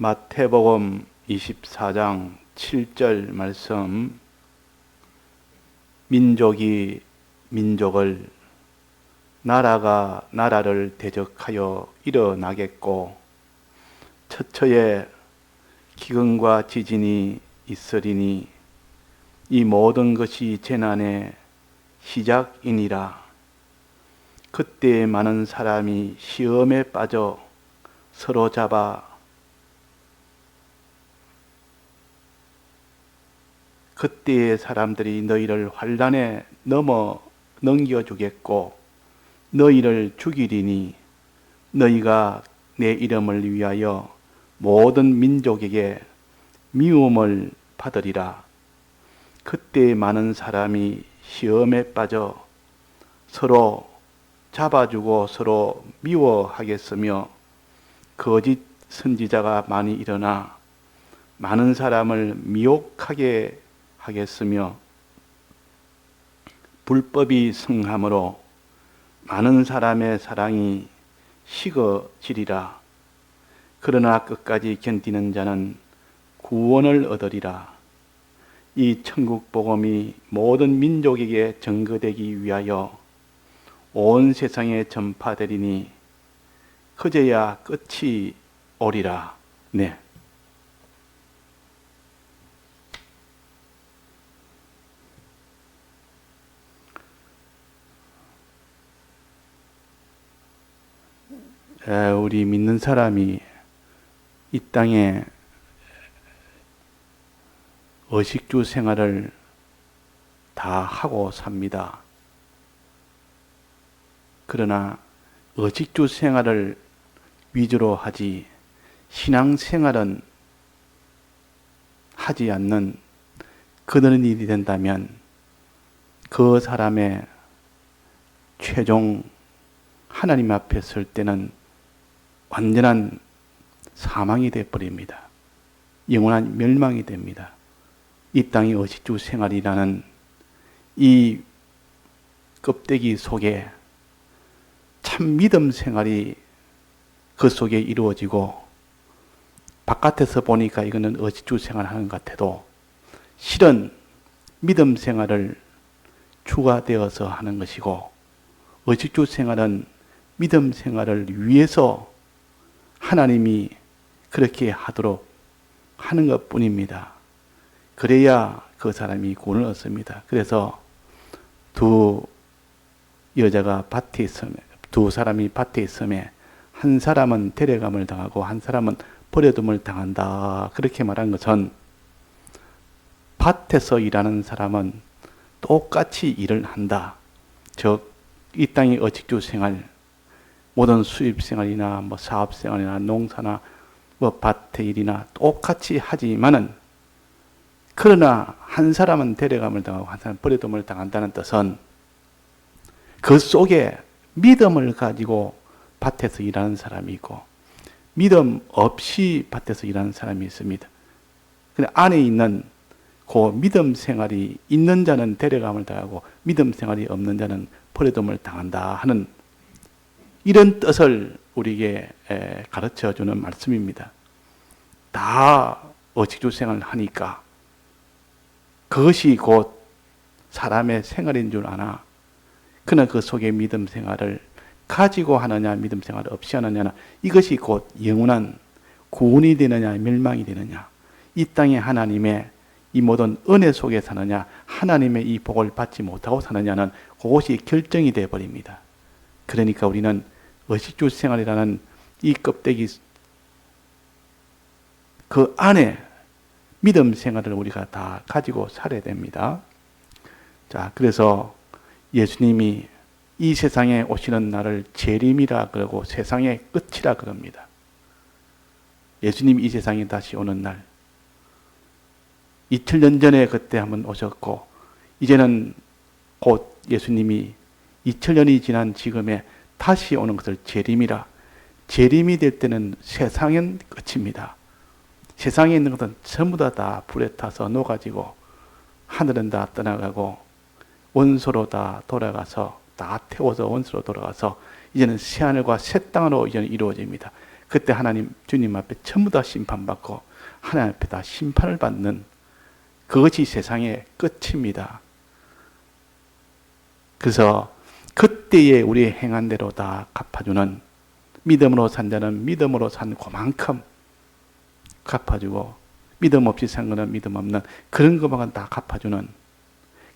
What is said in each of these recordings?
마태복음 24장 7절 말씀, 민족이 민족을, 나라가 나라를 대적하여 일어나겠고 처처에 기근과 지진이 있으리니 이 모든 것이 재난의 시작이니라. 그때 많은 사람이 시험에 빠져 서로 잡아 그때의 사람들이 너희를 환난에 넘겨주겠고 너희를 죽이리니 너희가 내 이름을 위하여 모든 민족에게 미움을 받으리라. 그때 많은 사람이 시험에 빠져 서로 잡아주고 서로 미워하겠으며 거짓 선지자가 많이 일어나 많은 사람을 미혹하게 하겠으며 불법이 성함으로 많은 사람의 사랑이 식어지리라. 그러나 끝까지 견디는 자는 구원을 얻으리라. 이 천국 복음이 모든 민족에게 전거되기 위하여 온 세상에 전파되리니 그제야 끝이 오리라. 네. 우리 믿는 사람이 이 땅에 의식주 생활을 다 하고 삽니다. 그러나 의식주 생활을 위주로 하지 신앙 생활은 하지 않는 그런 일이 된다면 그 사람의 최종 하나님 앞에 설 때는 완전한 사망이 되어버립니다. 영원한 멸망이 됩니다. 이 땅의 의식주 생활이라는 이 껍데기 속에 참 믿음 생활이 그 속에 이루어지고 바깥에서 보니까 이거는 의식주 생활하는 것 같아도 실은 믿음 생활을 추가되어서 하는 것이고 의식주 생활은 믿음 생활을 위해서 하나님이 그렇게 하도록 하는 것 뿐입니다. 그래야 그 사람이 구원을 얻습니다. 그래서 두 사람이 밭에 있음에 한 사람은 데려감을 당하고 한 사람은 버려둠을 당한다. 그렇게 말한 것은 밭에서 일하는 사람은 똑같이 일을 한다. 즉 이 땅의 의식주 생활, 모든 수입 생활이나 사업 생활이나 농사나 밭의 일이나 똑같이 하지만은 그러나 한 사람은 데려감을 당하고 한 사람은 버려둠을 당한다는 뜻은 그 속에 믿음을 가지고 밭에서 일하는 사람이 있고 믿음 없이 밭에서 일하는 사람이 있습니다. 근데 안에 있는 그 믿음 생활이 있는 자는 데려감을 당하고 믿음 생활이 없는 자는 버려둠을 당한다 하는 이런 뜻을 우리에게 가르쳐주는 말씀입니다. 다 의식주 생활을 하니까 그것이 곧 사람의 생활인 줄 아나 그러나 그 속에 믿음 생활을 가지고 하느냐 믿음 생활을 없이 하느냐는 이것이 곧 영원한 구원이 되느냐 멸망이 되느냐 이 땅에 하나님의 이 모든 은혜 속에 사느냐 하나님의 이 복을 받지 못하고 사느냐는 그것이 결정이 되어버립니다. 그러니까 우리는 의식주 생활이라는 이 껍데기 그 안에 믿음 생활을 우리가 다 가지고 살아야 됩니다. 자, 그래서 예수님이 이 세상에 오시는 날을 재림이라 그러고 세상의 끝이라 그럽니다. 예수님이 이 세상에 다시 오는 날 2000년 전에 그때 한번 오셨고 이제는 곧 예수님이 2000년이 지난 지금에 다시 오는 것을 재림이라. 재림이 될 때는 세상은 끝입니다. 세상에 있는 것은 전부 다 불에 타서 녹아지고 하늘은 다 떠나가고 원소로 다 돌아가서 다 태워서 원소로 돌아가서 이제는 새하늘과 새 땅으로 이제는 이루어집니다. 그때 하나님 주님 앞에 전부 다 심판받고 하나님 앞에 다 심판을 받는 그것이 세상의 끝입니다. 그래서 그때에 우리의 행한 대로 다 갚아주는, 믿음으로 산 자는 믿음으로 산 그만큼 갚아주고, 믿음 없이 산 거는 믿음 없는 그런 것만 다 갚아주는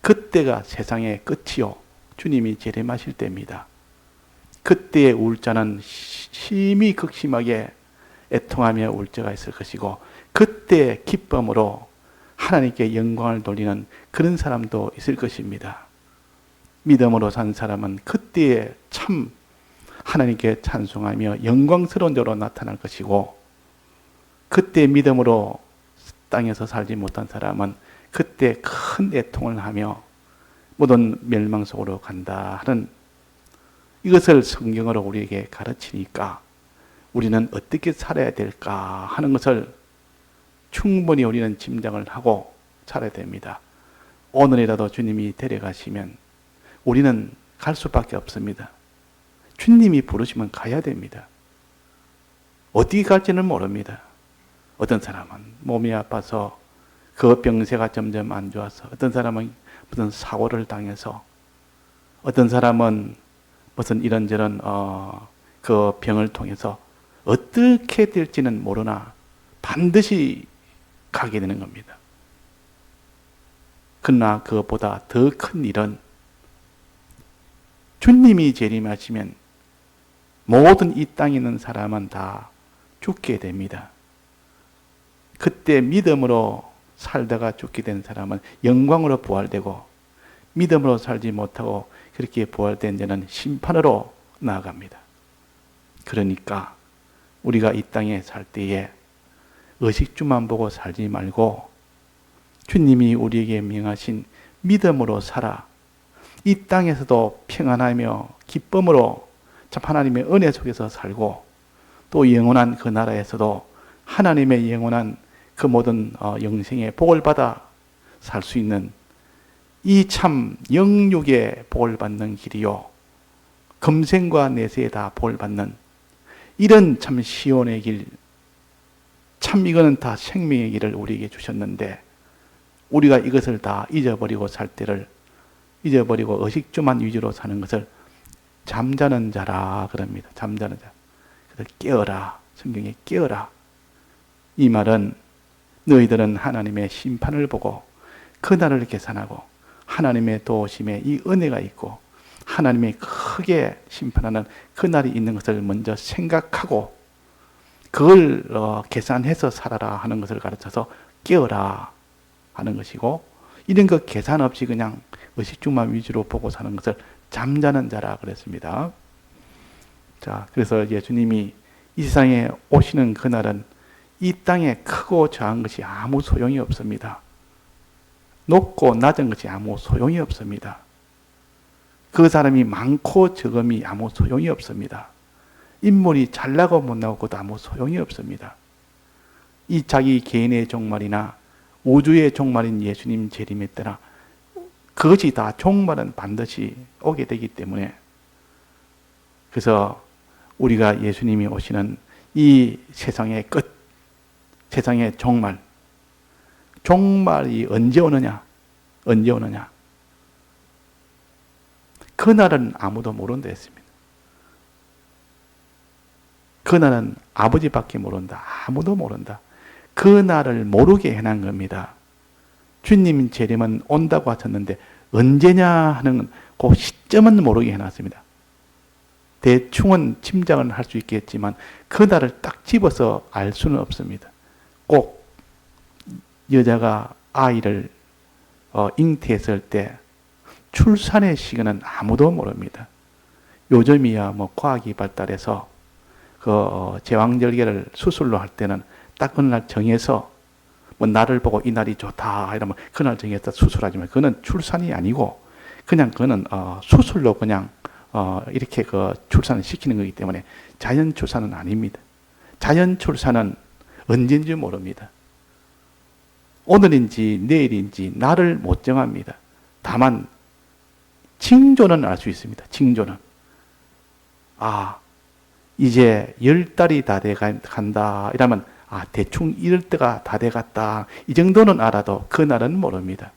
그때가 세상의 끝이요 주님이 재림하실 때입니다. 그때의 울자는 심히 극심하게 애통하며 울 때가 있을 것이고, 그때의 기쁨으로 하나님께 영광을 돌리는 그런 사람도 있을 것입니다. 믿음으로 산 사람은 그때에 참 하나님께 찬송하며 영광스러운 자로 나타날 것이고, 그때 믿음으로 땅에서 살지 못한 사람은 그때 큰 애통을 하며 모든 멸망 속으로 간다 하는, 이것을 성경으로 우리에게 가르치니까 우리는 어떻게 살아야 될까 하는 것을 충분히 우리는 짐작을 하고 살아야 됩니다. 오늘이라도 주님이 데려가시면 우리는 갈 수밖에 없습니다. 주님이 부르시면 가야 됩니다. 어디 갈지는 모릅니다. 어떤 사람은 몸이 아파서 그 병세가 점점 안 좋아서, 어떤 사람은 무슨 사고를 당해서, 어떤 사람은 무슨 이런저런 그 병을 통해서 어떻게 될지는 모르나 반드시 가게 되는 겁니다. 그러나 그것보다 더 큰 일은 주님이 재림하시면 모든 이 땅에 있는 사람은 다 죽게 됩니다. 그때 믿음으로 살다가 죽게 된 사람은 영광으로 부활되고, 믿음으로 살지 못하고 그렇게 부활된 자는 심판으로 나아갑니다. 그러니까 우리가 이 땅에 살 때에 의식주만 보고 살지 말고 주님이 우리에게 명하신 믿음으로 살아 이 땅에서도 평안하며 기쁨으로 참 하나님의 은혜 속에서 살고, 또 영원한 그 나라에서도 하나님의 영원한 그 모든 영생의 복을 받아 살 수 있는 이 참 영육의 복을 받는 길이요, 금생과 내세에 다 복을 받는 이런 참 시온의 길, 참 이거는 다 생명의 길을 우리에게 주셨는데, 우리가 이것을 다 잊어버리고 살 때를 잊어버리고 의식주만 위주로 사는 것을 잠자는 자라 그럽니다. 잠자는 자. 그래서 깨어라. 성경에 깨어라. 이 말은 너희들은 하나님의 심판을 보고 그날을 계산하고 하나님의 도우심에 이 은혜가 있고 하나님이 크게 심판하는 그날이 있는 것을 먼저 생각하고 그걸 계산해서 살아라 하는 것을 가르쳐서 깨어라 하는 것이고, 이런 거 계산 없이 그냥 의식주만 위주로 보고 사는 것을 잠자는 자라 그랬습니다. 자, 그래서 예수님이 이 세상에 오시는 그날은 이 땅에 크고 작은 것이 아무 소용이 없습니다. 높고 낮은 것이 아무 소용이 없습니다. 그 사람이 많고 적음이 아무 소용이 없습니다. 인물이 잘나고 못나고 그것도 아무 소용이 없습니다. 이 자기 개인의 종말이나 우주의 종말인 예수님 재림의 때나 그것이 다 종말은 반드시 오게 되기 때문에, 그래서 우리가 예수님이 오시는 이 세상의 끝, 세상의 종말, 종말이 언제 오느냐? 언제 오느냐? 그날은 아무도 모른다 했습니다. 그날은 아버지밖에 모른다. 아무도 모른다. 그날을 모르게 해놓은 겁니다. 주님 재림은 온다고 하셨는데 언제냐 하는 그 시점은 모르게 해놨습니다. 대충은 짐작은 할 수 있겠지만 그날을 딱 집어서 알 수는 없습니다. 꼭 여자가 아이를 잉태했을 때 출산의 시간은 아무도 모릅니다. 요즘이야 뭐 과학이 발달해서 그 제왕절개를 수술로 할 때는 딱 어느 날 정해서 뭐 날을 보고 이 날이 좋다 이러면 그날 정해서 수술하지만 그거는 출산이 아니고 그냥 그거는 수술로 그냥 이렇게 그 출산을 시키는 거기 때문에 자연 출산은 아닙니다. 자연 출산은 언제인지 모릅니다. 오늘인지 내일인지 날을 못 정합니다. 다만 징조는 알 수 있습니다. 징조는. 아, 이제 10달이 다 돼 간다. 이러면 대충 이럴 때가 다 돼 갔다. 이 정도는 알아도 그날은 모릅니다.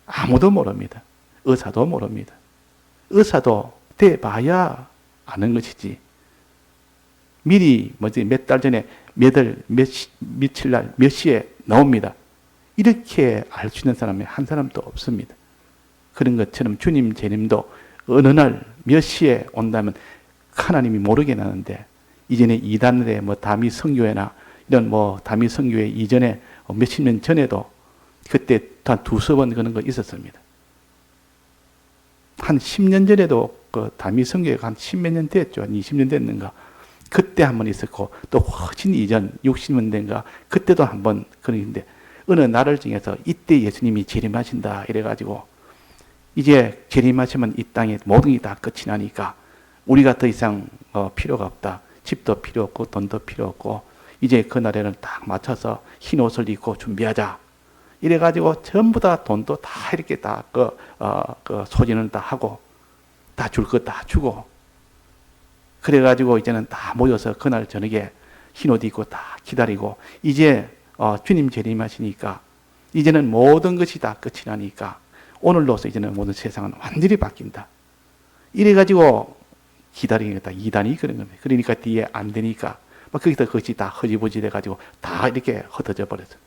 아무도 모릅니다. 의사도 모릅니다. 의사도 돼봐야 아는 것이지. 미리 몇 달 전에 며칠 날 몇 시에 나옵니다. 이렇게 알 수 있는 사람이 한 사람도 없습니다. 그런 것처럼 주님 재림도 어느 날 몇 시에 온다면 하나님이 모르게 나는데, 이전에 이단에 다미 선교회나 이런 다미 선교회 이전에 몇십 년 전에도 그때 한 두세 번 그런 거 있었습니다. 한 10년 전에도 그 다미 선교회가 한 10몇 년 됐죠. 한 20년 됐는가. 그때 한 번 있었고, 또 훨씬 이전 60년대인가 그때도 한 번 그런데, 어느 날을 정해서 이때 예수님이 재림하신다 이래가지고, 이제 재림하시면 이 땅에 모든 게 다 끝이 나니까 우리가 더 이상 필요가 없다. 집도 필요 없고 돈도 필요 없고 이제 그날에는 딱 맞춰서 흰 옷을 입고 준비하자. 이래가지고 전부 다 돈도 다 이렇게 다 소진을 다 하고 다 줄 것 다 주고, 그래가지고 이제는 다 모여서 그날 저녁에 흰 옷 입고 다 기다리고, 이제 주님 재림하시니까 이제는 모든 것이 다 끝이 나니까 오늘로서 이제는 모든 세상은 완전히 바뀐다. 이래가지고 기다리겠다. 이단이 그런 겁니다. 그러니까 뒤에 안 되니까 막 거기서 그것이 다 허지부지 돼가지고 다 이렇게 흩어져 버렸어요.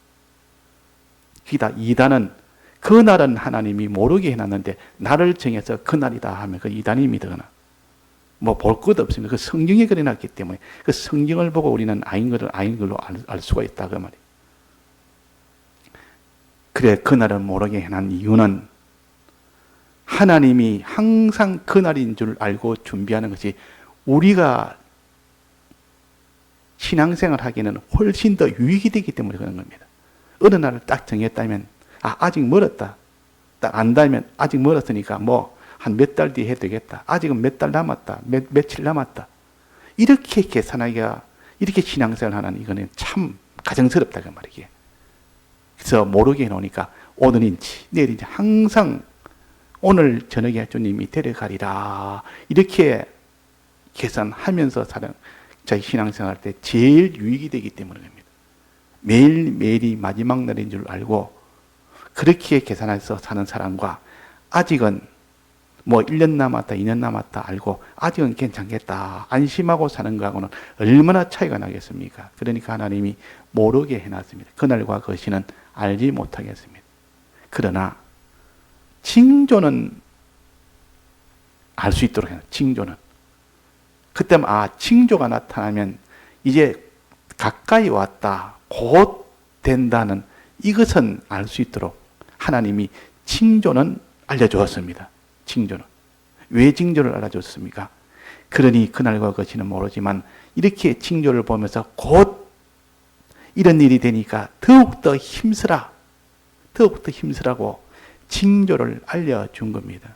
기다 이단은 그날은 하나님이 모르게 해놨는데 날을 정해서 그날이다 하면 그 이단이 믿거나 볼 것 없습니다. 그 성경에 그려놨기 때문에 그 성경을 보고 우리는 아닌 걸로 알 수가 있다 그 말이에요. 그래 그날을 모르게 해놓은 이유는 하나님이 항상 그날인 줄 알고 준비하는 것이 우리가 신앙생활 하기에는 훨씬 더 유익이 되기 때문에 그런 겁니다. 어느 날을 딱 정했다면 아직 멀었다. 딱 안다면 아직 멀었으니까 한 몇 달 뒤에 해도 되겠다. 아직은 몇 달 남았다. 며칠 남았다. 이렇게 계산하기가, 이렇게 신앙생활 하는 이거는 참 가정스럽다 그 말이에요. 그래서 모르게 해놓으니까 오늘인지 내일인지 항상 오늘 저녁에 주님이 데려가리라 이렇게 계산하면서 사는 자기 신앙생활 할 때 제일 유익이 되기 때문입니다. 매일매일이 마지막 날인 줄 알고 그렇게 계산해서 사는 사람과 아직은 1년 남았다 2년 남았다 알고 아직은 괜찮겠다 안심하고 사는 거하고는 얼마나 차이가 나겠습니까? 그러니까 하나님이 모르게 해놨습니다. 그날과 그 시는 알지 못하겠습니다. 그러나 징조는 알 수 있도록 해요. 징조는. 그때 징조가 나타나면 이제 가까이 왔다. 곧 된다는 이것은 알 수 있도록 하나님이 징조는 알려주었습니다. 징조는. 왜 징조를 알려줬습니까? 그러니 그날과 그 시는 모르지만 이렇게 징조를 보면서 곧 이런 일이 되니까 더욱더 힘쓰라고 징조를 알려준 겁니다.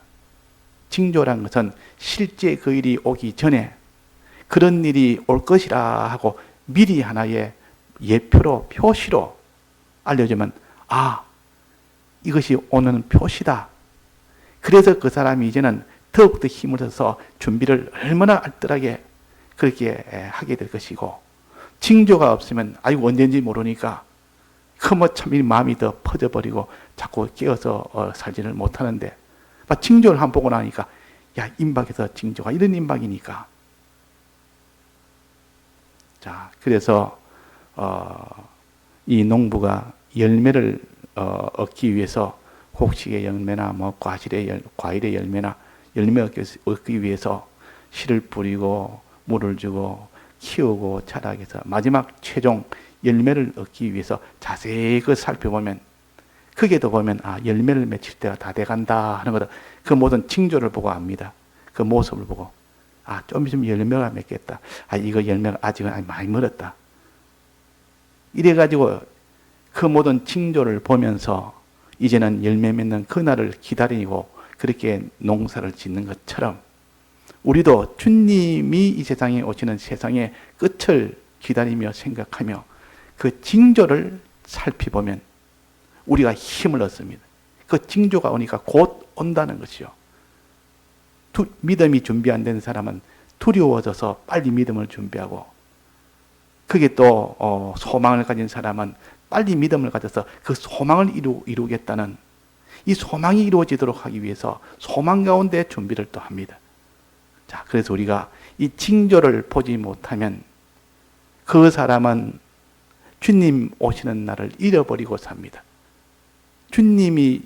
징조란 것은 실제 그 일이 오기 전에 그런 일이 올 것이라 하고 미리 하나의 예표로 표시로 알려주면 이것이 오는 표시다. 그래서 그 사람이 이제는 더욱더 힘을 써서 준비를 얼마나 알뜰하게 그렇게 하게 될 것이고, 징조가 없으면 언제인지 모르니까 참 마음이 더 퍼져버리고 자꾸 깨어서 살지를 못하는데, 징조를 한번 보고 나니까 임박에서 징조가 이런 임박이니까. 자, 그래서 이 농부가 열매를 얻기 위해서 곡식의 열매나 과일의 열매나 열매 얻기 위해서 씨를 뿌리고 물을 주고 키우고 자라게 해서 마지막 최종 열매를 얻기 위해서 자세히 살펴보면, 거기에도 보면 열매를 맺힐 때가 다 돼간다 하는 거다. 그 모든 징조를 보고 압니다. 그 모습을 보고 좀 있으면 열매가 맺겠다. 이거 열매가 아직은 많이 멀었다. 이래가지고 그 모든 징조를 보면서 이제는 열매 맺는 그날을 기다리고 그렇게 농사를 짓는 것처럼 우리도 주님이 이 세상에 오시는 세상의 끝을 기다리며 생각하며 그 징조를 살펴보면 우리가 힘을 얻습니다. 그 징조가 오니까 곧 온다는 것이요. 믿음이 준비 안 된 사람은 두려워져서 빨리 믿음을 준비하고, 그게 또 소망을 가진 사람은 빨리 믿음을 가져서 그 소망을 이루겠다는, 이 소망이 이루어지도록 하기 위해서 소망 가운데 준비를 또 합니다. 자, 그래서 우리가 이 징조를 보지 못하면 그 사람은 주님 오시는 날을 잃어버리고 삽니다. 주님이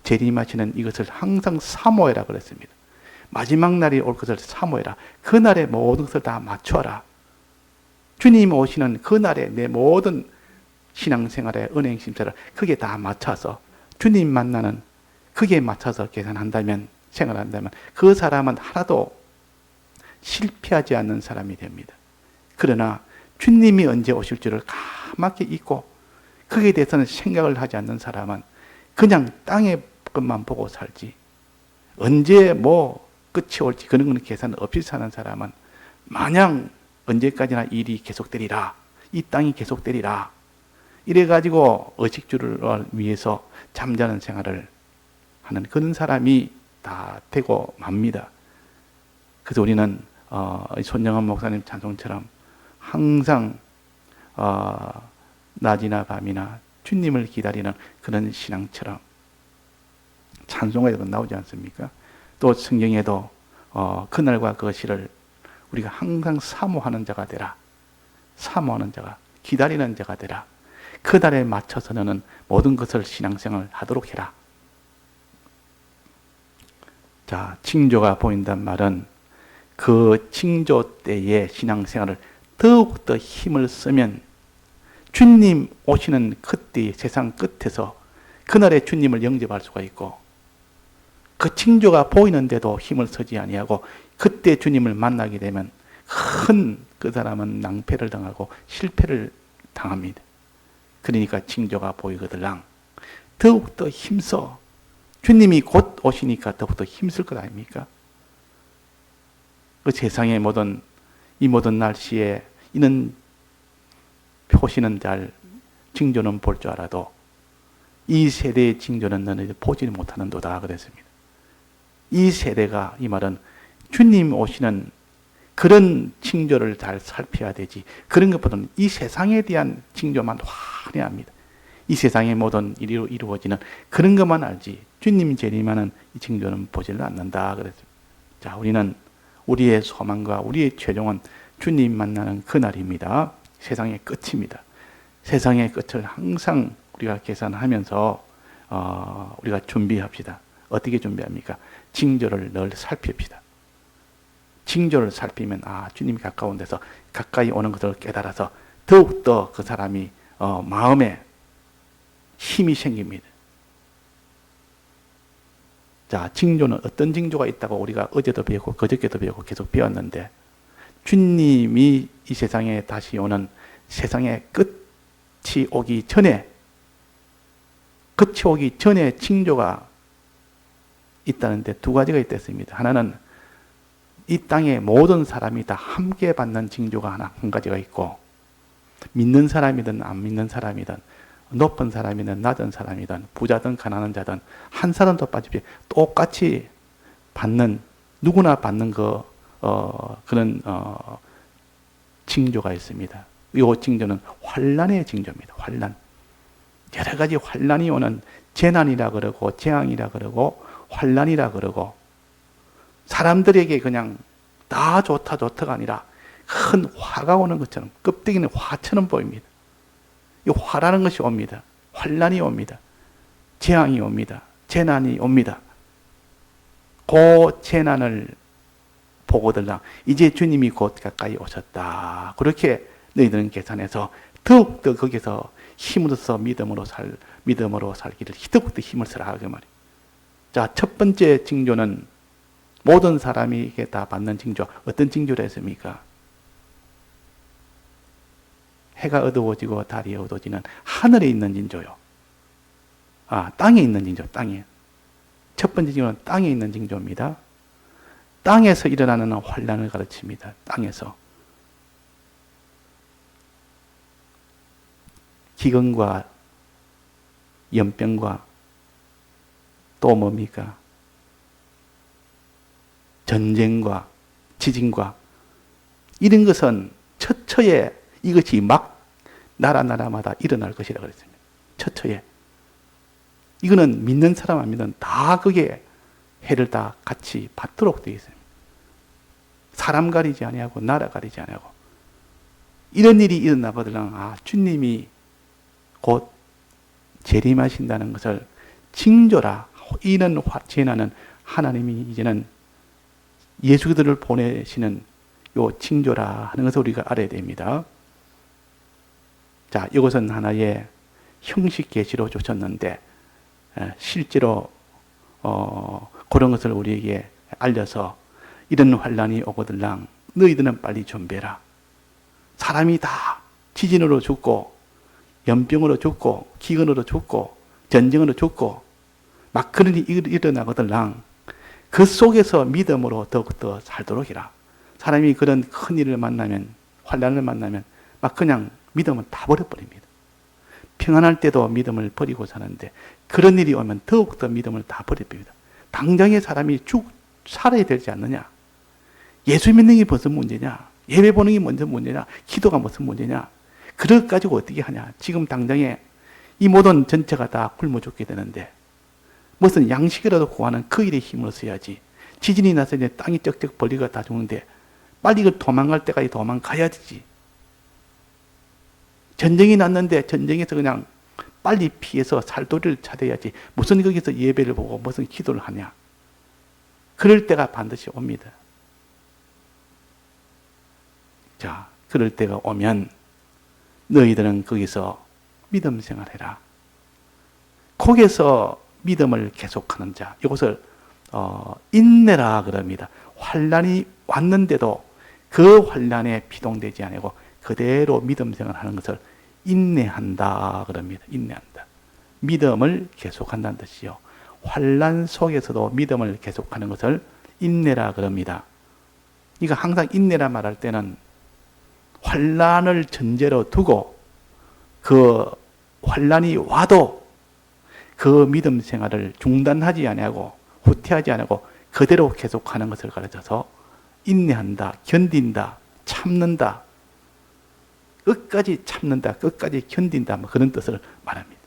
재림하시는 이것을 항상 사모해라 그랬습니다. 마지막 날이 올 것을 사모해라. 그날에 모든 것을 다 맞춰라. 주님 오시는 그날에 내 모든 신앙생활의 은행 심사를 그게 다 맞춰서 주님 만나는 그게 맞춰서 계산한다면, 생활한다면 그 사람은 하나도 실패하지 않는 사람이 됩니다. 그러나 주님이 언제 오실 줄을 까맣게 잊고 거기에 대해서는 생각을 하지 않는 사람은 그냥 땅의 것만 보고 살지, 언제 뭐 끝이 올지 그런 건 계산 없이 사는 사람은 마냥 언제까지나 일이 계속되리라, 이 땅이 계속되리라, 이래가지고 의식주를 위해서 잠자는 생활을 하는 그런 사람이 다 되고 맙니다. 그래서 우리는 손영환 목사님 찬송처럼 항상 낮이나 밤이나 주님을 기다리는 그런 신앙처럼 찬송에도 나오지 않습니까? 또 성경에도 그날과 그 시를 우리가 항상 사모하는 자가 되라. 사모하는 자가, 기다리는 자가 되라. 그날에 맞춰서 너는 모든 것을 신앙생활을 하도록 해라. 자, 징조가 보인단 말은 그 징조 때의 신앙생활을 더욱더 힘을 쓰면 주님 오시는 그때 세상 끝에서 그날에 주님을 영접할 수가 있고, 그 징조가 보이는데도 힘을 쓰지 아니하고 그때 주님을 만나게 되면 큰 그 사람은 낭패를 당하고 실패를 당합니다. 그러니까 징조가 보이거들랑 더욱더 힘써. 주님이 곧 오시니까 더욱더 힘쓸 것 아닙니까? 그 세상의 이 모든 날씨에 이는 표시는 잘, 징조는 볼 줄 알아도 이 세대의 징조는 너희들 보지 못하는도다 그랬습니다. 이 세대가, 이 말은 주님 오시는 그런 징조를 잘 살펴야 되지, 그런 것보다는 이 세상에 대한 징조만 환해합니다. 이 세상의 모든 일이 이루어지는 그런 것만 알지 주님 재림하는 이 징조는 보지를 않는다 그랬습니다. 자, 우리는 우리의 소망과 우리의 최종은 주님 만나는 그날입니다. 세상의 끝입니다. 세상의 끝을 항상 우리가 계산하면서 우리가 준비합시다. 어떻게 준비합니까? 징조를 늘 살핍시다. 징조를 살피면 주님이 가까운 데서 가까이 오는 것을 깨달아서 더욱더 그 사람이 마음에 힘이 생깁니다. 자, 징조는 어떤 징조가 있다고 우리가 어제도 배웠고 그저께도 배웠고 계속 배웠는데, 주님이 이 세상에 다시 오는 세상의 끝이 오기 전에 징조가 있다는데 두 가지가 있댔습니다. 하나는 이 땅의 모든 사람이 다 함께 받는 징조가 한 가지가 있고, 믿는 사람이든 안 믿는 사람이든 높은 사람이든 낮은 사람이든 부자든 가난한 자든 한 사람도 빠지지 똑같이 받는, 누구나 받는 그런 징조가 있습니다. 이 징조는 환난의 징조입니다. 환난. 여러 가지 환난이 오는, 재난이라 그러고 재앙이라 그러고 환난이라 그러고, 사람들에게 그냥 다 좋다가 아니라 큰 화가 오는 것처럼, 껍데기는 화처럼 보입니다. 이 화라는 것이 옵니다. 환난이 옵니다. 재앙이 옵니다. 재난이 옵니다. 그 재난을 보고들랑 이제 주님이 곧 가까이 오셨다, 그렇게 너희들은 계산해서 더욱더 거기서 힘을 써서 믿음으로 살기를 더욱더 힘을 쓰라 그 말이에요. 자, 첫 번째 징조는 모든 사람이 다 받는 징조. 어떤 징조를 했습니까? 해가 어두워지고 달이 어두워지는 하늘에 있는 징조요. 땅에 있는 징조, 땅에. 첫 번째 징조는 땅에 있는 징조입니다. 땅에서 일어나는 환난을 가르칩니다. 땅에서. 기근과 연병과 또 뭡니까? 전쟁과 지진과 이런 것은 처처에 이것이 막 나라마다 일어날 것이라 그랬습니다. 처처에. 이거는 믿는 사람 안 믿는 다 그게 해를 다 같이 받도록 되어 있습니다. 사람 가리지 아니하고 나라 가리지 아니하고 이런 일이 일어나거든. 주님이 곧 재림하신다는 것을 징조라. 이런 재난은 하나님이 이제는 예수 그리스도를 보내시는 요 징조라 하는 것을 우리가 알아야 됩니다. 자, 이것은 하나의 형식 계시로 주셨는데 실제로 그런 것을 우리에게 알려서 이런 환란이 오거들랑 너희들은 빨리 준비해라. 사람이 다 지진으로 죽고 연병으로 죽고 기근으로 죽고 전쟁으로 죽고 막 그런 일이 일어나거들랑 그 속에서 믿음으로 더욱더 살도록 해라. 사람이 그런 큰 일을 만나면 환란을 만나면 막 그냥 믿음을 다 버려버립니다. 평안할 때도 믿음을 버리고 사는데 그런 일이 오면 더욱더 믿음을 다 버려버립니다. 당장에 사람이 살아야 되지 않느냐? 예수 믿는 게 무슨 문제냐? 예배 보는 게 무슨 문제냐? 기도가 무슨 문제냐? 그걸 가지고 어떻게 하냐? 지금 당장에 이 모든 전체가 다 굶어 죽게 되는데 무슨 양식이라도 구하는 그 일에 힘을 써야지. 지진이 나서 이제 땅이 쩍쩍 벌리가 다 죽는데 빨리 이걸 도망갈 때까지 도망가야 되지. 전쟁이 났는데 전쟁에서 그냥 빨리 피해서 살도리를 찾아야지. 무슨 거기서 예배를 보고 무슨 기도를 하냐. 그럴 때가 반드시 옵니다. 자, 그럴 때가 오면 너희들은 거기서 믿음 생활해라. 거기서 믿음을 계속하는 자, 이것을 인내라 그럽니다. 환란이 왔는데도 그 환란에 비동되지 아니고 그대로 믿음 생활하는 것을 인내한다 그럽니다. 인내한다. 믿음을 계속한다는 뜻이요. 환란 속에서도 믿음을 계속하는 것을 인내라 그럽니다. 그러니까 항상 인내라 말할 때는 환란을 전제로 두고 그 환란이 와도 그 믿음 생활을 중단하지 아니하고 후퇴하지 아니하고 그대로 계속하는 것을 가르쳐서 인내한다, 견딘다, 참는다, 끝까지 참는다, 끝까지 견딘다, 뭐 그런 뜻을 말합니다.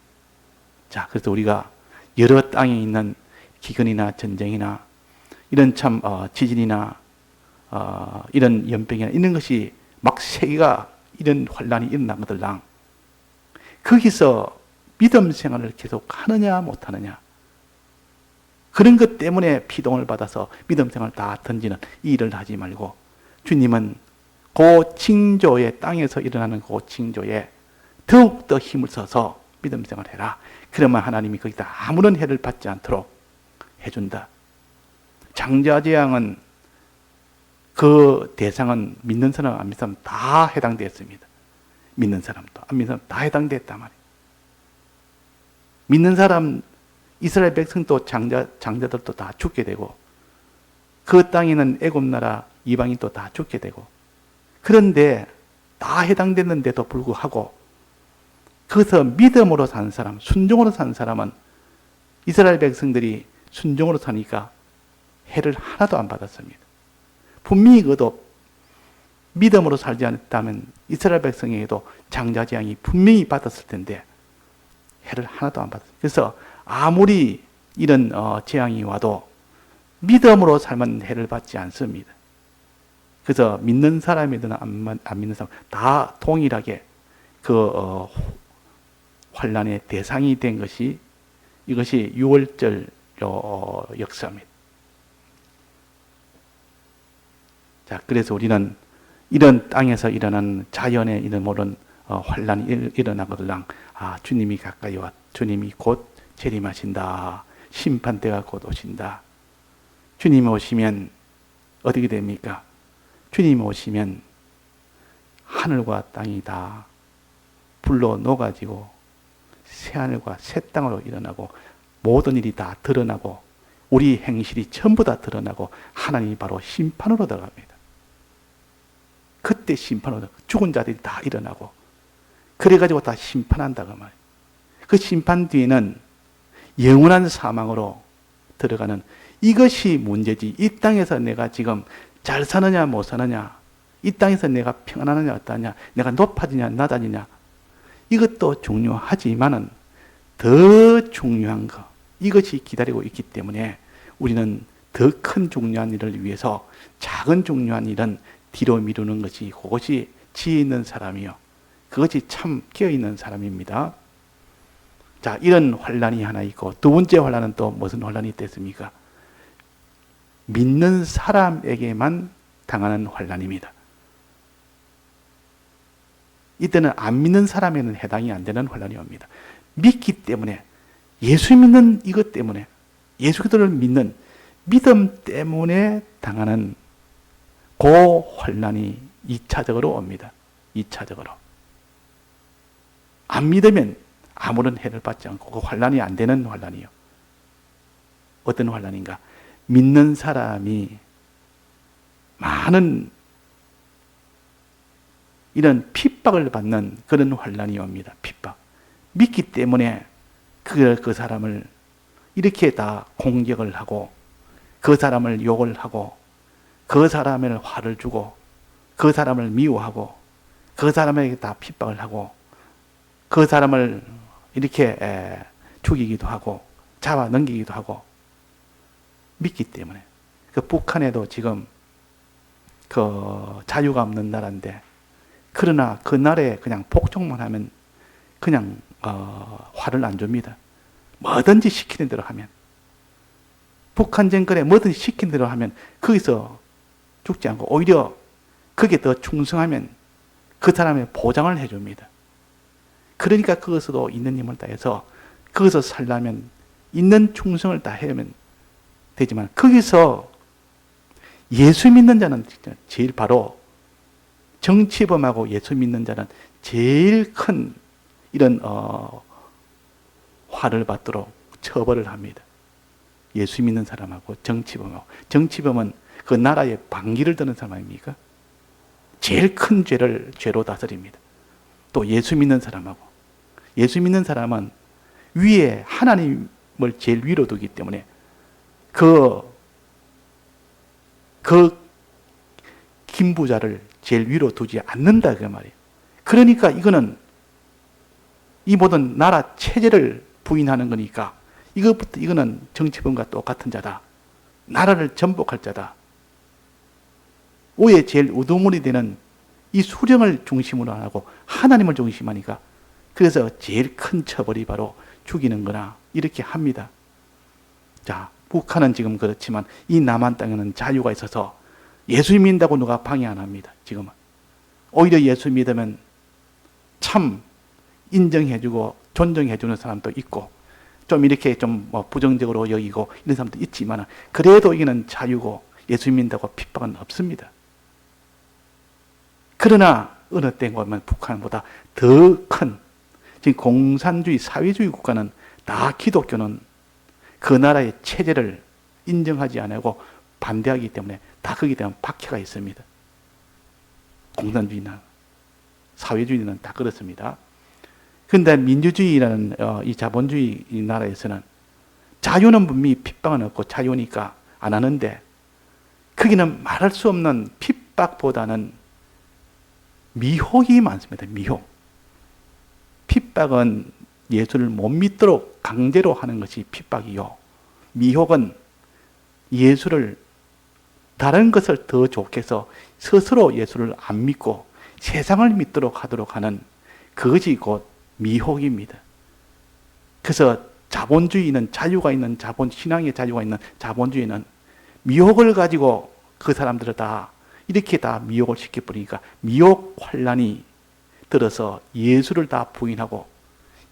자, 그래서 우리가 여러 땅에 있는 기근이나 전쟁이나 이런 참 지진이나 이런 연병이나 이런 것이 막 세계가 이런 환란이 일어난 것들랑 거기서 믿음 생활을 계속 하느냐 못하느냐 그런 것 때문에 피동을 받아서 믿음 생활을 다 던지는 이 일을 하지 말고 주님은 그 징조에 땅에서 일어나는 그 징조에 더욱더 힘을 써서 믿음 생활을 해라. 그러면 하나님이 거기다 아무런 해를 받지 않도록 해준다. 장자재앙은 그 대상은 믿는 사람 안 믿는 사람 다 해당되었습니다. 믿는 사람도 안 믿는 사람 다 해당됐단 말이에요. 믿는 사람 이스라엘 백성도 장자들도 다 죽게 되고 그 땅에 있는 애굽 나라 이방인도 다 죽게 되고 그런데 다 해당됐는데도 불구하고 거기서 믿음으로 사는 사람, 순종으로 사는 사람은 이스라엘 백성들이 순종으로 사니까 해를 하나도 안 받았습니다. 분명히 그도 믿음으로 살지 않았다면 이스라엘 백성에게도 장자재앙이 분명히 받았을 텐데 해를 하나도 안 받았어요. 그래서 아무리 이런 재앙이 와도 믿음으로 살면 해를 받지 않습니다. 그래서 믿는 사람이든 안 믿는 사람 다 동일하게 그 환란의 대상이 된 것이 이것이 6월절 역사입니다. 자, 그래서 우리는 이런 땅에서 일어나는 자연의 이런 모든 환란이 일어나거들랑 주님이 가까이 왔, 주님이 곧 재림하신다. 심판대가 곧 오신다. 주님이 오시면 어떻게 됩니까? 주님이 오시면 하늘과 땅이 다 불로 녹아지고 새하늘과 새 땅으로 일어나고 모든 일이 다 드러나고 우리 행실이 전부 다 드러나고 하나님이 바로 심판으로 들어갑니다. 그때 심판으로 죽은 자들이 다 일어나고 그래가지고 다 심판한다 그 말이에요. 그 심판 뒤에는 영원한 사망으로 들어가는 이것이 문제지. 이 땅에서 내가 지금 잘 사느냐 못 사느냐, 이 땅에서 내가 평안하느냐 어떠하냐, 내가 높아지냐 낮아지냐, 이것도 중요하지만은 더 중요한 거, 이것이 기다리고 있기 때문에 우리는 더 큰 중요한 일을 위해서 작은 중요한 일은 뒤로 미루는 것이, 그것이 지혜 있는 사람이요, 그것이 참 깨어있는 사람입니다. 자, 이런 환란이 하나 있고, 두 번째 환란은 또 무슨 환란이 있겠습니까? 믿는 사람에게만 당하는 환란입니다. 이때는 안 믿는 사람에는 해당이 안 되는 환란이 옵니다. 믿기 때문에, 예수 믿는 이것 때문에, 예수 그리스도를 믿는 믿음 때문에 당하는 그 환란이 2차적으로 옵니다. 2차적으로. 안 믿으면 아무런 해를 받지 않고 그 환란이 안 되는 환란이요. 어떤 환란인가? 믿는 사람이 많은 이런 핍박을 받는 그런 환란이 옵니다. 핍박. 믿기 때문에 그 사람을 이렇게 다 공격을 하고, 그 사람을 욕을 하고, 그 사람을 화를 주고, 그 사람을 미워하고, 그 사람에게 다 핍박을 하고, 그 사람을 이렇게 죽이기도 하고 잡아 넘기기도 하고, 믿기 때문에. 그 북한에도 지금 그 자유가 없는 나라인데, 그러나 그 나라에 그냥 복종만 하면 그냥 화를 안 줍니다. 뭐든지 시키는 대로 하면, 북한 정권에 뭐든지 시키는 대로 하면 거기서 죽지 않고 오히려 그게 더 충성하면 그 사람의 보장을 해줍니다. 그러니까 그것으로 있는 힘을 다해서 거기서 살려면 있는 충성을 다 하면 되지만, 거기서 예수 믿는 자는 제일 바로 정치범하고 예수 믿는 자는 제일 큰 이런 화를 받도록 처벌을 합니다. 예수 믿는 사람하고 정치범하고. 정치범은 그 나라의 반기를 드는 사람 아닙니까? 제일 큰 죄로 다스립니다. 또 예수 믿는 사람하고, 예수 믿는 사람은 위에 하나님을 제일 위로 두기 때문에 그 김부자를 제일 위로 두지 않는다 그 말이에요. 그러니까 이거는 이 모든 나라 체제를 부인하는 거니까 이거는 정치범과 똑같은 자다. 나라를 전복할 자다. 오해 제일 우두머리 되는 이 수령을 중심으로 안 하고 하나님을 중심하니까, 그래서 제일 큰 처벌이 바로 죽이는 거나 이렇게 합니다. 자, 북한은 지금 그렇지만 이 남한 땅에는 자유가 있어서 예수 믿는다고 누가 방해 안 합니다. 지금은. 오히려 예수 믿으면 참 인정해주고 존중해주는 사람도 있고, 좀 이렇게 좀 부정적으로 여기고 이런 사람도 있지만, 그래도 이거는 자유고 예수 믿는다고 핍박은 없습니다. 그러나 어느 때인가 보면 북한보다 더 큰, 지금 공산주의, 사회주의 국가는 다 기독교는 그 나라의 체제를 인정하지 않고 반대하기 때문에 다 거기에 대한 박해가 있습니다. 공산주의나 사회주의는 다 그렇습니다. 그런데 민주주의라는 이 자본주의 이 나라에서는 자유는 분명히 핍박은 없고 자유니까 안 하는데, 거기는 말할 수 없는 핍박보다는 미혹이 많습니다. 미혹. 핍박은 예수를 못 믿도록 강제로 하는 것이 핍박이요, 미혹은 예수를 다른 것을 더 좋게 해서 스스로 예수를 안 믿고 세상을 믿도록 하도록 하는 그것이 곧 미혹입니다. 그래서 자본주의는 자유가 있는 신앙의 자유가 있는 자본주의는 미혹을 가지고 그 사람들을 다 이렇게 다 미혹을 시켜버리니까 미혹 환란이 들어서 예수를 다 부인하고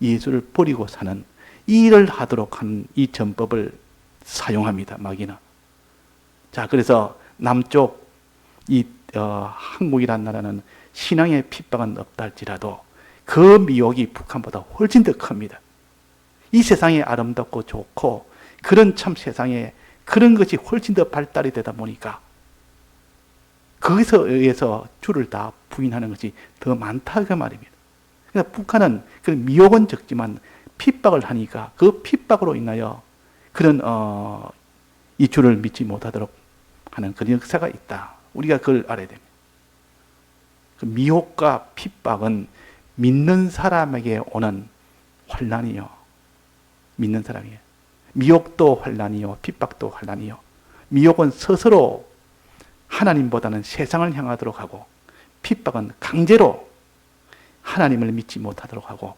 예수를 버리고 사는 이 일을 하도록 하는 이 전법을 사용합니다. 마귀나. 자, 그래서 남쪽 이 한국이란 나라는 신앙의 핍박은 없다 할지라도 그 미혹이 북한보다 훨씬 더 큽니다. 이 세상이 아름답고 좋고 그런 참 세상에 그런 것이 훨씬 더 발달이 되다 보니까 거기서 의해서 주를 다 부인하는 것이 더 많다 그 말입니다. 그러니까 북한은 그 미혹은 적지만 핍박을 하니까 그 핍박으로 인하여 그런 이 주를 믿지 못하도록 하는 그런 역사가 있다. 우리가 그걸 알아야 됩니다. 그 미혹과 핍박은 믿는 사람에게 오는 환난이요. 믿는 사람이에요. 미혹도 환난이요, 핍박도 환난이요. 미혹은 스스로 하나님보다는 세상을 향하도록 하고, 핍박은 강제로 하나님을 믿지 못하도록 하고,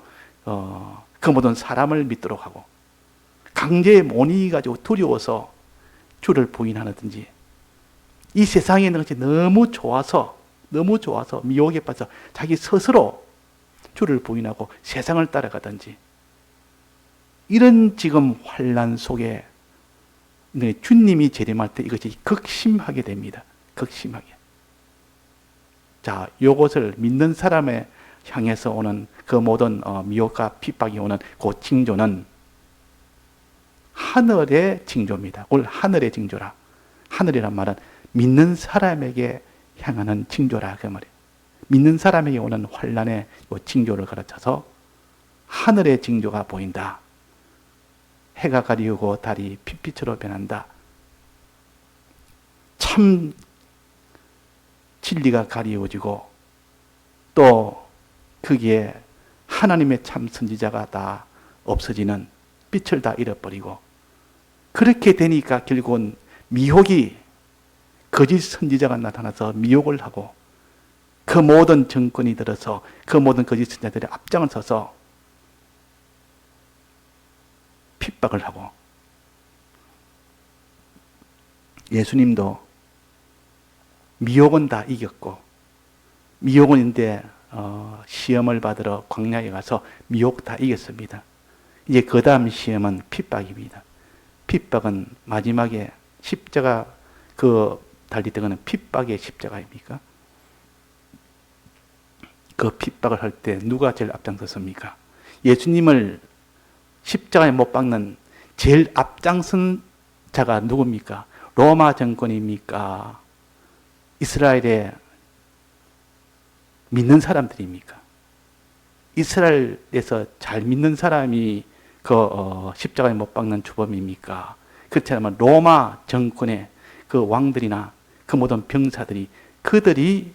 그 모든 사람을 믿도록 하고, 강제에 못 이겨가지고 두려워서 주를 부인하든지, 이 세상에 있는 것이 너무 좋아서 미혹에 빠져 자기 스스로 주를 부인하고 세상을 따라가든지, 이런 지금 환난 속에 주님이 재림할 때 이것이 극심하게 됩니다. 극심하게. 자, 이것을 믿는 사람에 향해서 오는 그 모든 미혹과 핍박이 오는 그 징조는 하늘의 징조입니다. 그걸 하늘의 징조라. 하늘이란 말은 믿는 사람에게 향하는 징조라 그 말이에요. 믿는 사람에게 오는 환난의 징조를 가르쳐서 하늘의 징조가 보인다. 해가 가리우고 달이 핏빛으로 변한다. 참 진리가 가리워지고 또 거기에 하나님의 참 선지자가 다 없어지는, 빛을 다 잃어버리고, 그렇게 되니까 결국은 미혹이, 거짓 선지자가 나타나서 미혹을 하고, 그 모든 정권이 들어서 그 모든 거짓 선지자들의 앞장을 서서 핍박을 하고, 예수님도 미혹은 다 이겼고, 미혹은인데 시험을 받으러 광야에 가서 미혹 다 이겼습니다. 이제 그 다음 시험은 핍박입니다. 핍박은 마지막에 십자가 달리던 거는 핍박의 십자가입니까? 그 핍박을 할 때 누가 제일 앞장섰습니까? 예수님을 십자가에 못 박는 제일 앞장선 자가 누굽니까? 로마 정권입니까? 이스라엘의 믿는 사람들입니까? 이스라엘에서 잘 믿는 사람이 십자가에 못 박는 주범입니까? 그렇지 않으면 로마 정권의 그 왕들이나 그 모든 병사들이, 그들이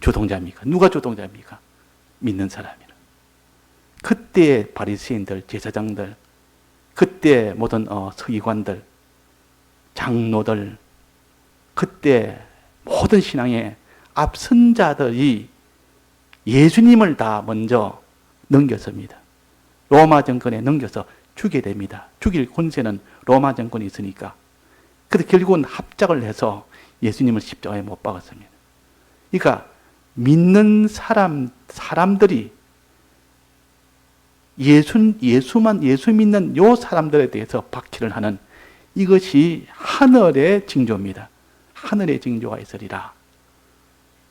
주동자입니까? 누가 주동자입니까? 믿는 사람이라. 그때 바리새인들, 제사장들, 그때 모든 서기관들, 장로들, 그때 모든 신앙의 앞선 자들이 예수님을 다 먼저 넘겼습니다. 로마 정권에 넘겨서 죽게 됩니다. 죽일 권세는 로마 정권이 있으니까. 그래서 결국은 합작을 해서 예수님을 십자가에 못 박았습니다. 그러니까 믿는 사람들이 예수 믿는 요 사람들에 대해서 박해를 하는, 이것이 하늘의 징조입니다. 하늘의 징조가 있으리라.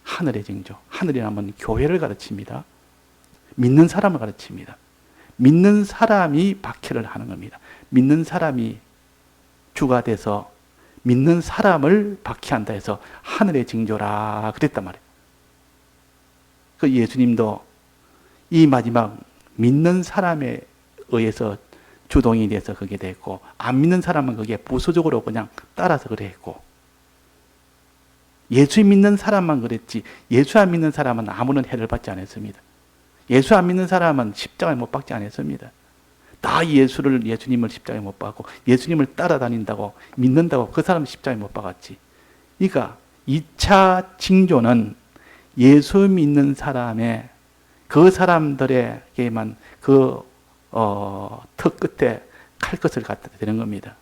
하늘의 징조. 하늘이라면 교회를 가르칩니다. 믿는 사람을 가르칩니다. 믿는 사람이 박해를 하는 겁니다. 믿는 사람이 주가 돼서 믿는 사람을 박해한다 해서 하늘의 징조라 그랬단 말이에요. 그 예수님도 이 마지막 믿는 사람에 의해서 주동이 돼서 그게 됐고, 안 믿는 사람은 그게 부수적으로 그냥 따라서 그래 했고, 예수 믿는 사람만 그랬지 예수 안 믿는 사람은 아무런 해를 받지 않았습니다. 예수 안 믿는 사람은 십자가에 못 박지 않았습니다. 다 예수님을 십자가에 못 박고 예수님을 따라다닌다고 믿는다고 그 사람은 십자가에 못 박았지. 그러니까 2차 징조는 예수 믿는 사람의 그 사람들에게만 턱 끝에 칼끝을 갖다 대는 겁니다.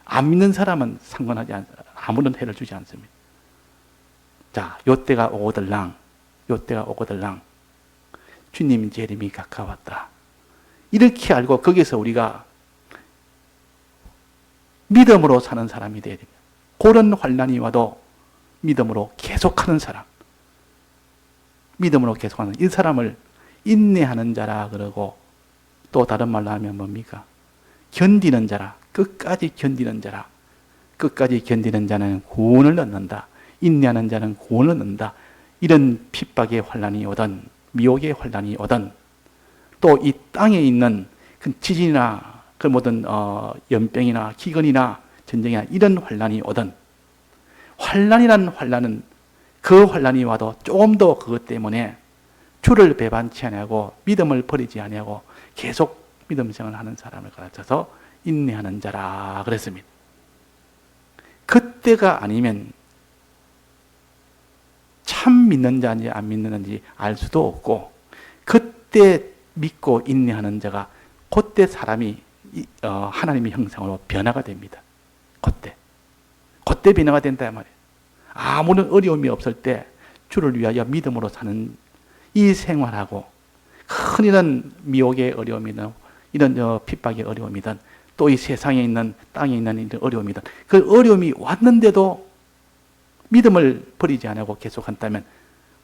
안 믿는 사람은 상관하지 않습니다. 아무런 해를 주지 않습니다. 자, 요때가 오거들랑 주님 재림이 가까웠다. 이렇게 알고 거기서 우리가 믿음으로 사는 사람이 되어야 됩니다. 그런 환난이 와도 믿음으로 계속하는 사람, 믿음으로 계속하는 이 사람을 인내하는 자라 그러고, 또 다른 말로 하면 뭡니까? 견디는 자라, 끝까지 견디는 자라. 끝까지 견디는 자는 구원을 얻는다. 인내하는 자는 구원을 얻는다. 이런 핍박의 환난이 오든 미혹의 환난이 오든, 또 이 땅에 있는 그 지진이나 그 모든 연병이나 기근이나 전쟁이나 이런 환난이 오든, 환난이라는 환난은 그 환란이 와도 조금 더 그것 때문에 주를 배반치 아니하고 믿음을 버리지 아니하고 계속 믿음 생활을 하는 사람을 가르쳐서 인내하는 자라 그랬습니다. 그때가 아니면 참 믿는 자인지 안 믿는 자인지 알 수도 없고, 그때 믿고 인내하는 자가 그때 사람이 하나님의 형상으로 변화가 됩니다. 그때 변화가 된다 말이에요. 아무런 어려움이 없을 때 주를 위하여 믿음으로 사는 이 생활하고, 큰 이런 미혹의 어려움이든 이런 핍박의 어려움이든 또 이 세상에 있는 땅에 있는 이런 어려움이든 그 어려움이 왔는데도 믿음을 버리지 않고 계속 한다면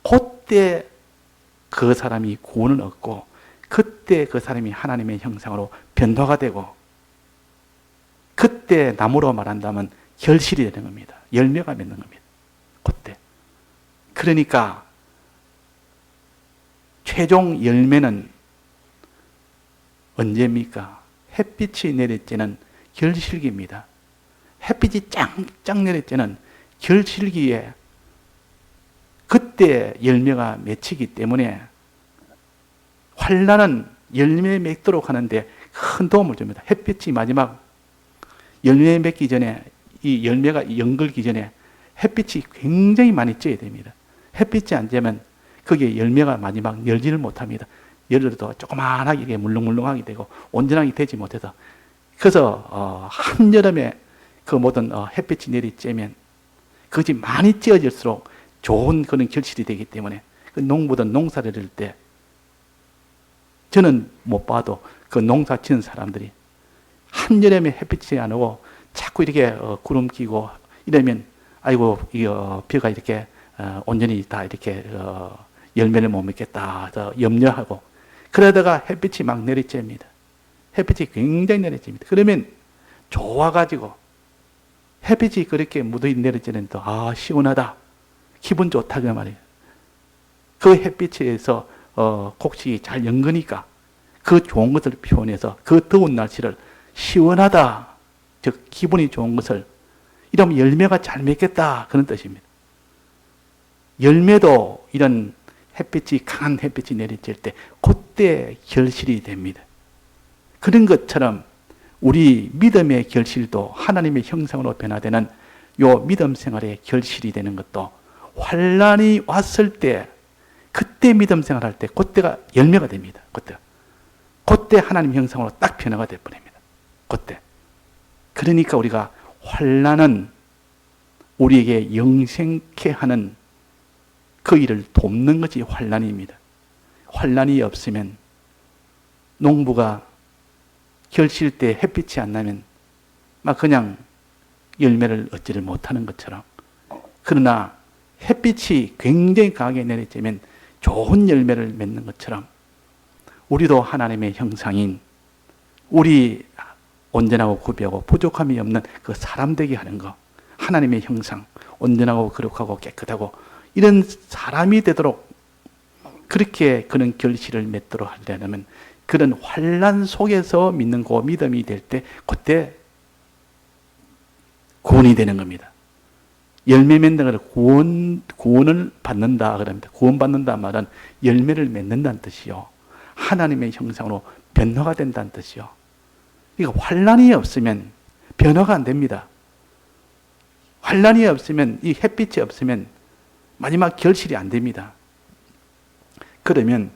그때 그 사람이 구원을 얻고, 그때 그 사람이 하나님의 형상으로 변화가 되고, 그때 나무로 말한다면 결실이 되는 겁니다. 열매가 맺는 겁니다. 그때. 그러니까 최종 열매는 언제입니까? 햇빛이 내릴 때는 결실기입니다. 햇빛이 짱짱 내릴 때는 결실기에 그때 열매가 맺히기 때문에 환란은 열매 맺도록 하는데 큰 도움을 줍니다. 햇빛이 마지막 열매 맺기 전에, 이 열매가 연글기 전에 햇빛이 굉장히 많이 쬐야 됩니다. 햇빛이 안 쬐면 거기에 열매가 마지막 열지를 못합니다. 열려도 조그만하게 이게 물렁물렁하게 되고 온전하게 되지 못해서, 그래서 한여름에 그 모든 햇빛이 내리쬐면 그것이 많이 쬐어질수록 좋은 그런 결실이 되기 때문에, 그 농부든 농사를 지을 때 저는 못 봐도 그 농사 지은 사람들이 한여름에 햇빛이 안 오고 자꾸 이렇게 구름 끼고 이러면 아이고 이거 벼가 이렇게 온전히 다 이렇게 열매를 못 맺겠다 염려하고, 그러다가 햇빛이 막 내리쬐입니다. 햇빛이 굉장히 내리쬐입니다. 그러면 좋아가지고 햇빛이 그렇게 무더위 내리쬐는데 시원하다, 기분 좋다 그 말이에요. 그 햇빛에서 곡식이 잘 연거니까 그 좋은 것을 표현해서 그 더운 날씨를 시원하다, 즉 기분이 좋은 것을, 이러면 열매가 잘 맺겠다 그런 뜻입니다. 열매도 이런 햇빛이, 강한 햇빛이 내리쬐 때 그때 결실이 됩니다. 그런 것처럼 우리 믿음의 결실도 하나님의 형상으로 변화되는 요 믿음 생활의 결실이 되는 것도 환란이 왔을 때, 그때 믿음 생활할 때 그때가 열매가 됩니다. 그때 하나님 형상으로 딱 변화가 되어버립니다. 그때. 그러니까 우리가 환란은 우리에게 영생케 하는 그 일을 돕는 것이 환란입니다. 환란이 없으면, 농부가 결실 때 햇빛이 안 나면 막 그냥 열매를 얻지를 못하는 것처럼, 그러나 햇빛이 굉장히 강하게 내리쬐면 좋은 열매를 맺는 것처럼, 우리도 하나님의 형상인, 우리 온전하고 구비하고 부족함이 없는 그 사람 되게 하는 것, 하나님의 형상, 온전하고 거룩하고 깨끗하고 이런 사람이 되도록, 그렇게 그런 결실을 맺도록 하려면 그런 환란 속에서 믿는 그 믿음이 될 때 그때 구원이 되는 겁니다. 열매 맺는 걸 구원을 받는다 그럽니다. 구원받는다 말은 열매를 맺는다는 뜻이요, 하나님의 형상으로 변화가 된다는 뜻이요. 그러니까 환란이 없으면 변화가 안 됩니다. 환란이 없으면, 이 햇빛이 없으면 마지막 결실이 안 됩니다. 그러면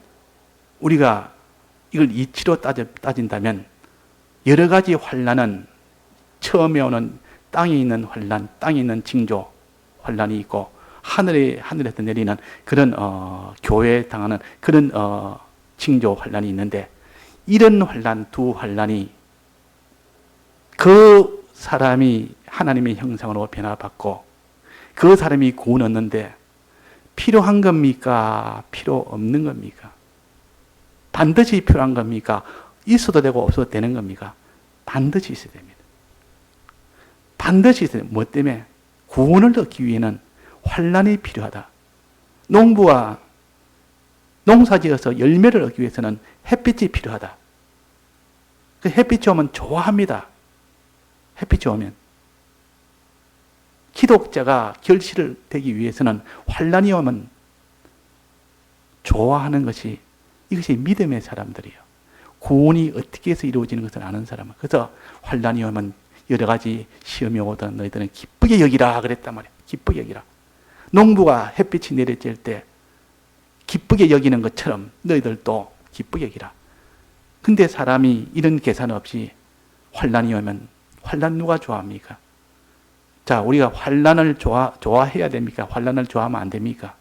우리가 이걸 이치로 따진다면 여러 가지 환란은, 처음에 오는 땅에 있는 환란, 땅에 있는 징조 환란이 있고, 하늘에서 내리는 그런 교회에 당하는 그런 징조 환란이 있는데, 이런 환란, 두 환란이 그 사람이 하나님의 형상으로 변화받고 그 사람이 구원 얻는데 필요한 겁니까? 필요 없는 겁니까? 반드시 필요한 겁니까? 있어도 되고 없어도 되는 겁니까? 반드시 있어야 됩니다. 반드시 있어야 됩니다. 뭐 때문에? 구원을 얻기 위해는 환란이 필요하다. 농부와 농사지어서 열매를 얻기 위해서는 햇빛이 필요하다. 그 햇빛이 오면 좋아합니다. 햇빛이 오면 기독자가 결실을 되기 위해서는 환난이 오면 좋아하는 것이, 이것이 믿음의 사람들이에요. 구원이 어떻게 해서 이루어지는 것을 아는 사람은. 그래서 환난이 오면 여러 가지 시험이 오든 너희들은 기쁘게 여기라 그랬단 말이에요. 기쁘게 여기라. 농부가 햇빛이 내려질 때 기쁘게 여기는 것처럼 너희들도 기쁘게 여기라. 근데 사람이 이런 계산 없이 환난이 오면, 환난 누가 좋아합니까? 자, 우리가 환난을 좋아해야 됩니까? 환난을 좋아하면 안 됩니까?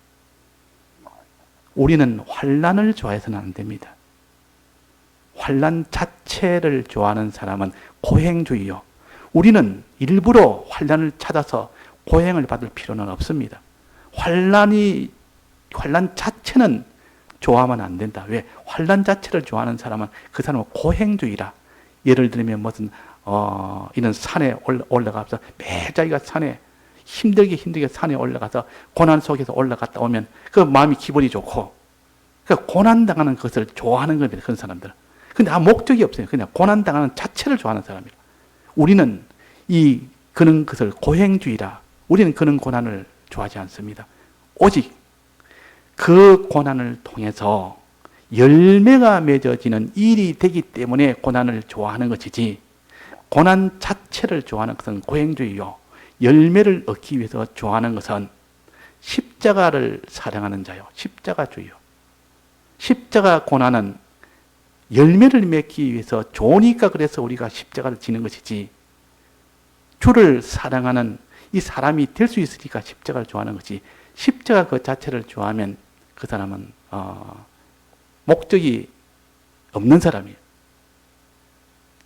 우리는 환난을 좋아해서는 안 됩니다. 환난 자체를 좋아하는 사람은 고행주의요. 우리는 일부러 환난을 찾아서 고행을 받을 필요는 없습니다. 환난 자체는 좋아하면 안 된다. 왜? 환난 자체를 좋아하는 사람은 그 사람은 고행주의라. 예를 들면 무슨 이런 산에 올라가서 매 자기가 산에 힘들게 산에 올라가서 고난 속에서 올라갔다 오면 그 마음이 기분이 좋고, 그 고난 당하는 것을 좋아하는 겁니다. 그런 사람들은. 근데 아무 목적이 없어요. 그냥 고난 당하는 자체를 좋아하는 사람이라. 우리는 그런 것을 고행주의라. 우리는 그런 고난을 좋아하지 않습니다. 오직 그 고난을 통해서 열매가 맺어지는 일이 되기 때문에 고난을 좋아하는 것이지, 고난 자체를 좋아하는 것은 고행주의요. 열매를 얻기 위해서 좋아하는 것은 십자가를 사랑하는 자요. 십자가주의요. 십자가 고난은 열매를 맺기 위해서 좋으니까 그래서 우리가 십자가를 지는 것이지, 주를 사랑하는 이 사람이 될 수 있으니까 십자가를 좋아하는 것이, 십자가 그 자체를 좋아하면 그 사람은 목적이 없는 사람이에요.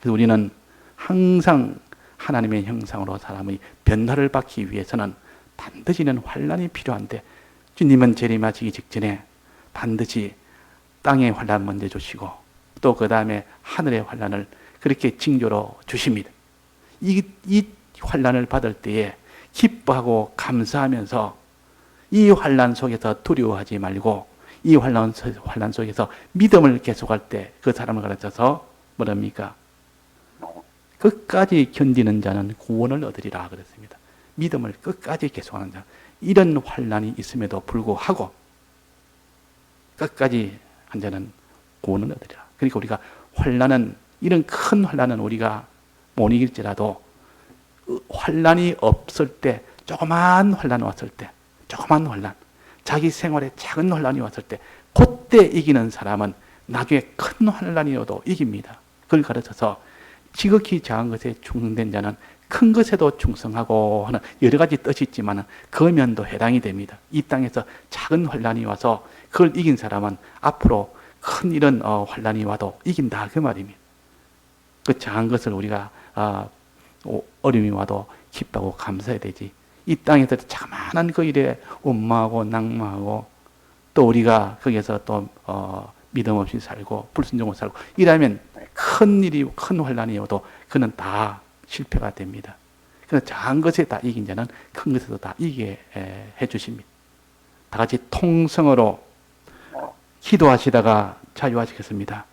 그래서 우리는 항상 하나님의 형상으로 사람의 변화를 받기 위해서는 반드시는 환난이 필요한데, 주님은 재림하시기 직전에 반드시 땅의 환난 먼저 주시고 또 그 다음에 하늘의 환난을 그렇게 징조로 주십니다. 이 환난을 받을 때에 기뻐하고 감사하면서 이 환난 속에서 두려워하지 말고 이 환난 속에서 믿음을 계속할 때 그 사람을 가르쳐서 뭐랍니까? 끝까지 견디는 자는 구원을 얻으리라 그랬습니다. 믿음을 끝까지 계속하는 자. 이런 환난이 있음에도 불구하고 끝까지 한 자는 구원을 얻으리라. 그러니까 우리가 환난은, 이런 큰 환난은 우리가 못 이길지라도 환난이 없을 때, 조그만 환난 왔을 때, 조그만 환난, 자기 생활에 작은 환난이 왔을 때 그때 이기는 사람은 나중에 큰 환난이 오도 이깁니다. 그걸 가르쳐서 지극히 작은 것에 충성된 자는 큰 것에도 충성하고 하는 여러 가지 뜻이 있지만 그 면도 해당이 됩니다. 이 땅에서 작은 환난이 와서 그걸 이긴 사람은 앞으로 큰 이런 환난이 와도 이긴다 그 말입니다. 그 작은 것을 우리가 어려움이 와도 기뻐하고 감사해야 되지. 이 땅에서 자그마한 그 일에 원망하고 낙망하고 또 우리가 거기에서 또 믿음 없이 살고 불순종으로 살고 이러면 큰 일이, 큰 환난이 오도 그는 다 실패가 됩니다. 그래서 작은 것에 다 이긴 자는 큰 것에도 다 이기게 해주십니다. 다 같이 통성으로 기도하시다가 자유하시겠습니다.